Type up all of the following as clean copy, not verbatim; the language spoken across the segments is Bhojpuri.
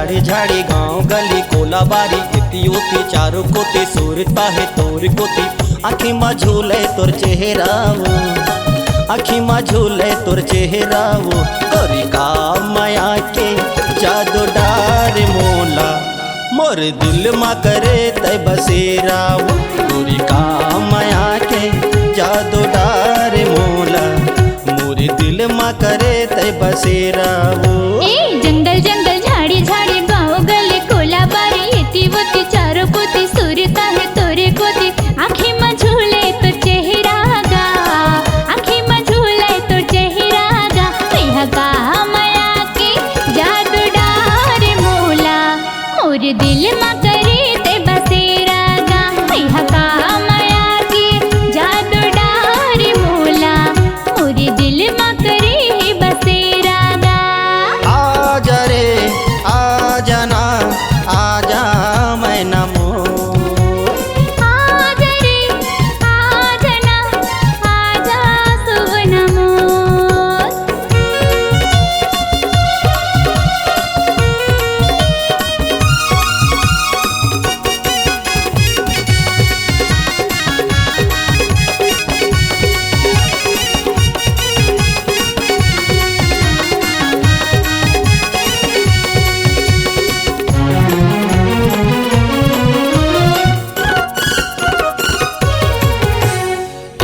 झाड़ी झाड़ी गांव गली कोला बारी इति उति चारों कोते सूरता है तोर कोती आँखी मा झूले तोर चेहरा वो आँखी मा झूले तोर चेहरा वो तोरी का माया के जादू डार मोला मोर दिल मा करे तय बसेरा वो तोरी का माया के जादू डार मोला मोर दिल मा करे तय बसेरा वो। ए जंगल जंगल झाड़ी झाड़ी गाँव गली कोला बारी इति उति चारों कोती सूरता है तोरे कोती आँखी मा झूले तो चेहरा गा आँखी मा झूले तो चेहरा गा मैया का माया के जादू डार मोला मोर दिल मा करे ते बसेरा गा मैया का माया के जादू डार मोला मोर दिल मा करे बसेरा गा। आजा रे आजा ना आजा मैं नमो आजा रे आजा ना आजा सुवनमो।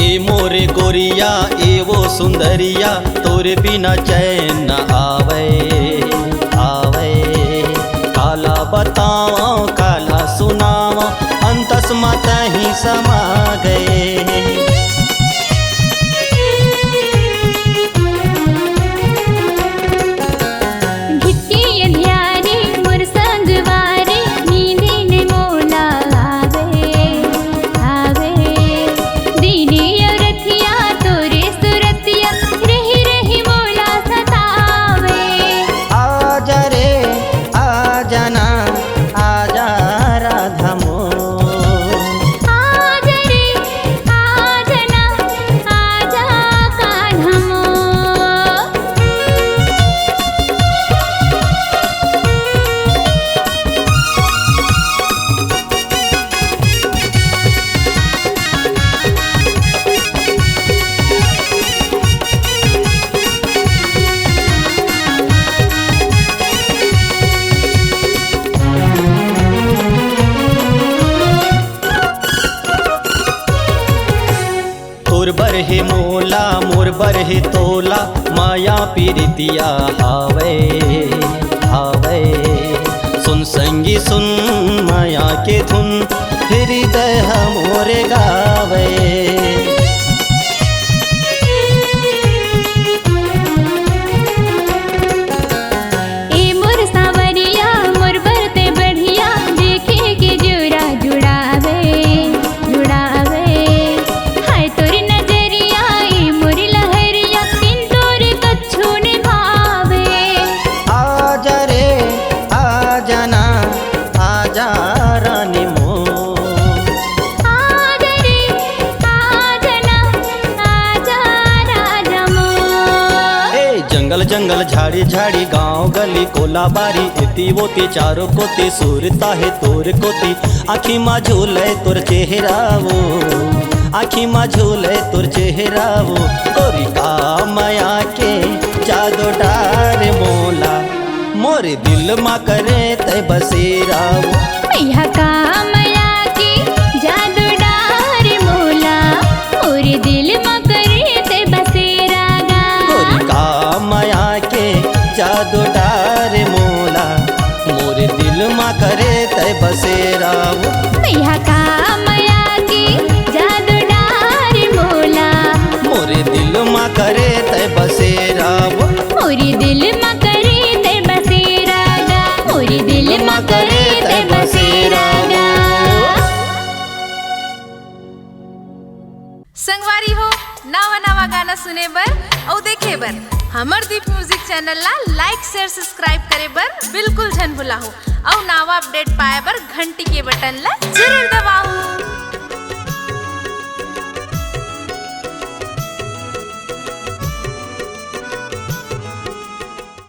ए मोरे गोरिया ए वो सुंदरिया तोरे बिना चैन न आवे आवे काला बताओ काला सुनाओ अंतस मत ही समा गए। घिट्टी अंधियारी मोर संगवारी नींदे ने मोला आवे आवे दीनी रथिया तोरे सुरतिया रही रही मोला सतावे। आजा रे आजा ना आजा राधा मोर आजा रे आजा ना आजा कान्हा मोर। तोर बरहे मोला मोर बरहे तोला माया पीरितिया हावे हावे सुन संगी सुन माया के धुन हृदय मोरे गावे। ए मोर सावरिया मोर बरते बढ़िया देखे के जोरा जुड़ावे जुड़ावे हाय तोरी नजरिया ए मोर लहरिया इन तोरे कच्छू ने भावे। आजा रे आजा ना आजा रानी मोर आजा रे आजा ना आजा राजा मोर। ए जंगल जंगल झाड़ी झाड़ी गांव गली कोला बारी इति वोती चारों कोती सूरता है तोर कोती आँखी मा झूले तोर चेहरा वो आँखी मा झूले तोर चेहरा वो तोरी का माया के जादू डार मोला मोर दिल मा करे तय बसेरा वो। मैया का माया के जादू डार मोला मोर दिल मा करे ते बसेरा गा। तोरी का माया के जादू डार मोला मोर दिल मा करे तय बसेरा वो। मैया का माया के जादू डार मोला मोर दिल मा करे तय बसेरा वो। मोर दिल मा करे ते बसेरा गा मोर दिल मा करे ते बसेरा गा। संगवारी हो नवा नवा गाना सुने बर और देखे बर हमर दीप म्यूजिक चैनल ला लाइक शेयर सब्सक्राइब करे बर बिल्कुल झन भुलाहू और नवा अपडेट पाए बर घंटी के बटन ला जरूर दबाओ।